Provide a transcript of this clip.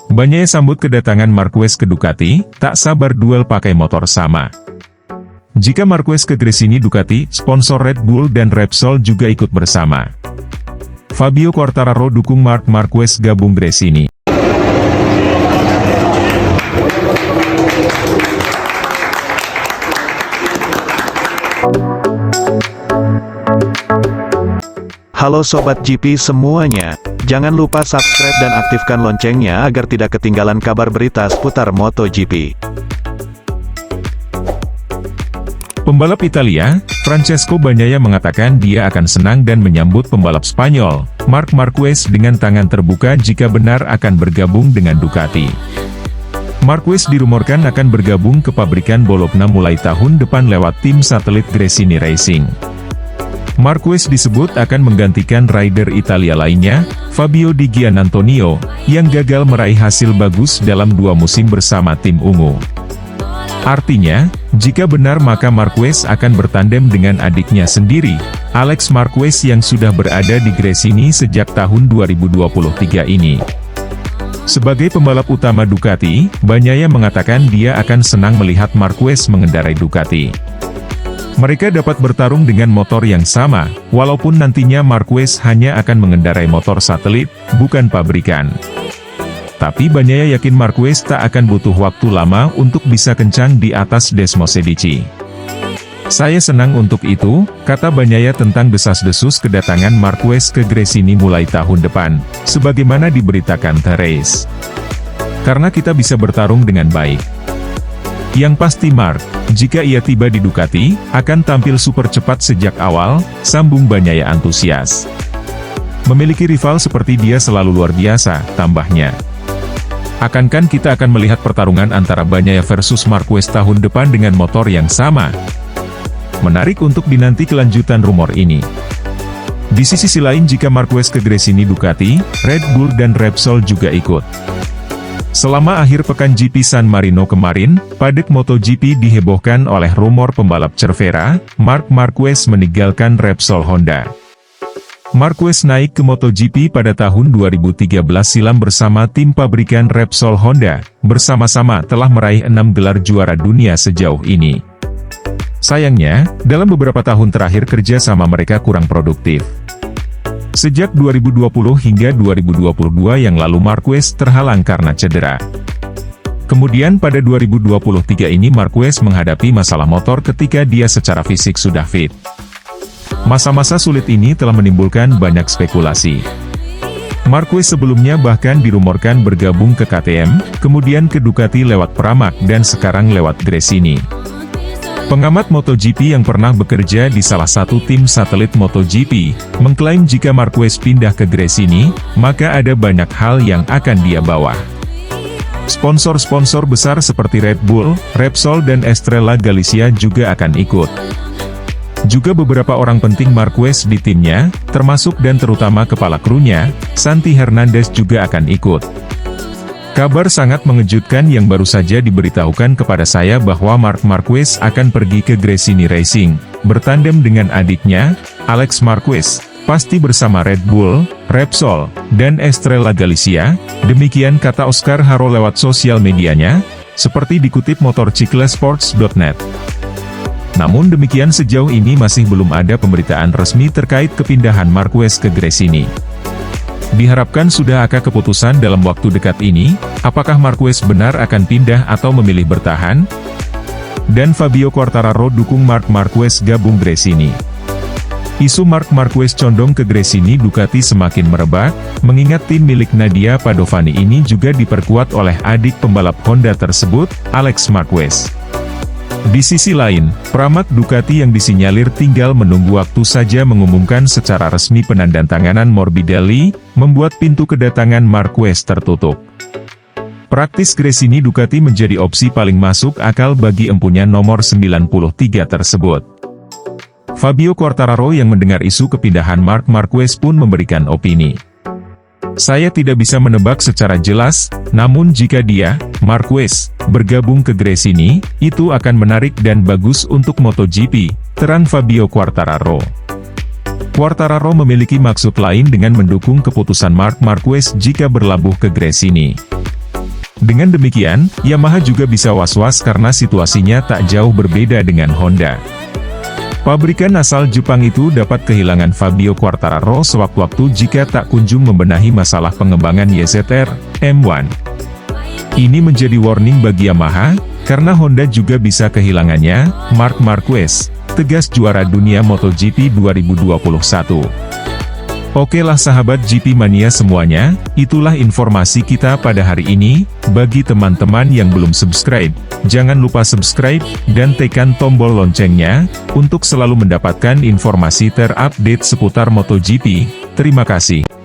Banyak sambut kedatangan Marquez ke Ducati, tak sabar duel pakai motor sama. Jika Marquez ke Gresini Ducati, sponsor Red Bull dan Repsol juga ikut bersama. Fabio Quartararo dukung Marc Marquez gabung Gresini. Halo Sobat GP semuanya, jangan lupa subscribe dan aktifkan loncengnya agar tidak ketinggalan kabar berita seputar MotoGP. Pembalap Italia, Francesco Bagnaia mengatakan dia akan senang dan menyambut pembalap Spanyol, Marc Marquez dengan tangan terbuka jika benar akan bergabung dengan Ducati. Marquez dirumorkan akan bergabung ke pabrikan Bologna mulai tahun depan lewat tim satelit Gresini Racing. Marquez disebut akan menggantikan rider Italia lainnya, Fabio Di Giannantonio, yang gagal meraih hasil bagus dalam 2 musim bersama tim ungu. Artinya, jika benar maka Marquez akan bertandem dengan adiknya sendiri, Alex Marquez yang sudah berada di Gresini sejak tahun 2023 ini. Sebagai pembalap utama Ducati, Bagnaia mengatakan dia akan senang melihat Marquez mengendarai Ducati. Mereka dapat bertarung dengan motor yang sama, walaupun nantinya Marquez hanya akan mengendarai motor satelit, bukan pabrikan. Tapi Bagnaia yakin Marquez tak akan butuh waktu lama untuk bisa kencang di atas Desmosedici. Saya senang untuk itu, kata Bagnaia tentang desas-desus kedatangan Marquez ke Gresini mulai tahun depan, sebagaimana diberitakan The Race. Karena kita bisa bertarung dengan baik. Yang pasti Marc, jika ia tiba di Ducati, akan tampil super cepat sejak awal, sambung Bagnaia antusias. Memiliki rival seperti dia selalu luar biasa, tambahnya. Akankah kita akan melihat pertarungan antara Bagnaia versus Marquez tahun depan dengan motor yang sama? Menarik untuk dinanti kelanjutan rumor ini. Di sisi lain jika Marquez ke Gresini Ducati, Red Bull dan Repsol juga ikut. Selama akhir pekan GP San Marino kemarin, padek MotoGP dihebohkan oleh rumor pembalap Cervera, Marc Marquez meninggalkan Repsol Honda. Marquez naik ke MotoGP pada tahun 2013 silam bersama tim pabrikan Repsol Honda, bersama-sama telah meraih 6 gelar juara dunia sejauh ini. Sayangnya, dalam beberapa tahun terakhir kerja sama mereka kurang produktif. Sejak 2020 hingga 2022 yang lalu Marquez terhalang karena cedera. Kemudian pada 2023 ini Marquez menghadapi masalah motor ketika dia secara fisik sudah fit. Masa-masa sulit ini telah menimbulkan banyak spekulasi. Marquez sebelumnya bahkan dirumorkan bergabung ke KTM, kemudian ke Ducati lewat Pramac dan sekarang lewat Gresini. Pengamat MotoGP yang pernah bekerja di salah satu tim satelit MotoGP, mengklaim jika Marquez pindah ke Gresini, maka ada banyak hal yang akan dia bawa. Sponsor-sponsor besar seperti Red Bull, Repsol dan Estrella Galicia juga akan ikut. Juga beberapa orang penting Marquez di timnya, termasuk dan terutama kepala krunya, Santi Hernandez juga akan ikut. Kabar sangat mengejutkan yang baru saja diberitahukan kepada saya bahwa Marc Marquez akan pergi ke Gresini Racing, bertandem dengan adiknya, Alex Marquez, pasti bersama Red Bull, Repsol, dan Estrella Galicia, demikian kata Oscar Haro lewat sosial medianya, seperti dikutip motorcyclesports.net. Namun demikian sejauh ini masih belum ada pemberitaan resmi terkait kepindahan Marquez ke Gresini. Diharapkan sudah ada keputusan dalam waktu dekat ini, apakah Marquez benar akan pindah atau memilih bertahan? Dan Fabio Quartararo dukung Marc Marquez gabung Gresini. Isu Marc Marquez condong ke Gresini Ducati semakin merebak, mengingat tim milik Nadia Padovani ini juga diperkuat oleh adik pembalap Honda tersebut, Alex Marquez. Di sisi lain, Pramac Ducati yang disinyalir tinggal menunggu waktu saja mengumumkan secara resmi penandatanganan Morbidelli, membuat pintu kedatangan Marquez tertutup. Praktis Gresini Ducati menjadi opsi paling masuk akal bagi empunya nomor 93 tersebut. Fabio Quartararo yang mendengar isu kepindahan Marc Marquez pun memberikan opini. Saya tidak bisa menebak secara jelas, namun jika dia, Marquez, bergabung ke Gresini, itu akan menarik dan bagus untuk MotoGP, terang Fabio Quartararo. Quartararo memiliki maksud lain dengan mendukung keputusan Marc Marquez jika berlabuh ke Gresini. Dengan demikian, Yamaha juga bisa was-was karena situasinya tak jauh berbeda dengan Honda. Pabrikan asal Jepang itu dapat kehilangan Fabio Quartararo sewaktu-waktu jika tak kunjung membenahi masalah pengembangan YZR M1. Ini menjadi warning bagi Yamaha, karena Honda juga bisa kehilangannya, Marc Marquez, tegas juara dunia MotoGP 2021. Oke lah sahabat GP Mania semuanya, itulah informasi kita pada hari ini. Bagi teman-teman yang belum subscribe, jangan lupa subscribe, dan tekan tombol loncengnya, untuk selalu mendapatkan informasi terupdate seputar MotoGP. Terima kasih.